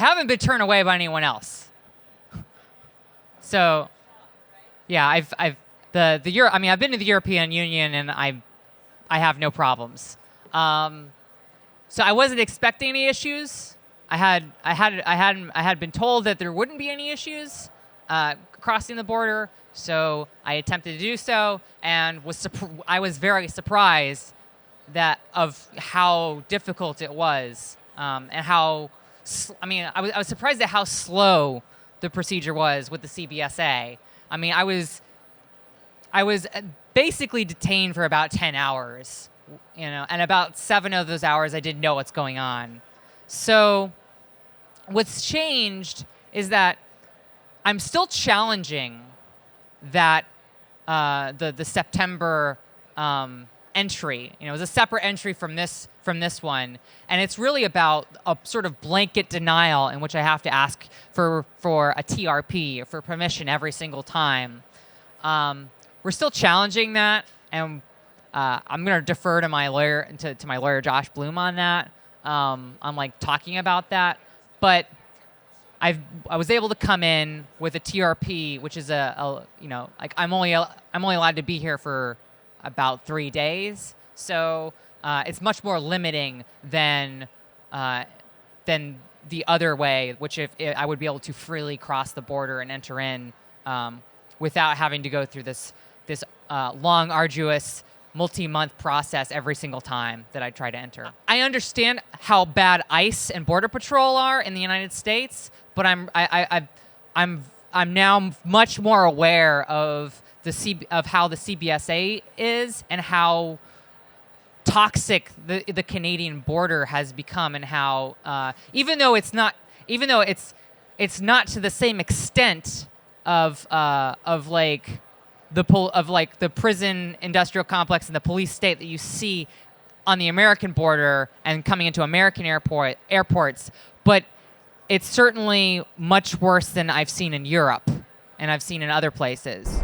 haven't been turned away by anyone else. So, yeah, I've been to the European Union, and I have no problems. So I wasn't expecting any issues. I had been told that there wouldn't be any issues crossing the border, so I attempted to do so, and I was very surprised of how difficult it was, and how I was surprised at how slow the procedure was with the CBSA. I mean, I was basically detained for about 10 hours, and about 7 of those hours I didn't know what's going on. So what's changed is that I'm still challenging that the September entry. It was a separate entry from this one, and it's really about a sort of blanket denial in which I have to ask for a TRP, for permission every single time. We're still challenging that, and I'm going to defer to my lawyer, to my lawyer Josh Bloom on that. I'm like talking about that, but I was able to come in with a TRP, which is I'm only allowed to be here for about 3 days, so it's much more limiting than the other way, which if I would be able to freely cross the border and enter in without having to go through this long, arduous, multi-month process every single time that I try to enter. I understand how bad ICE and Border Patrol are in the United States, but I'm now much more aware of how the CBSA is and how toxic the Canadian border has become, and how even though it's not to the same extent of the prison industrial complex and the police state that you see on the American border and coming into American airports, but it's certainly much worse than I've seen in Europe and I've seen in other places.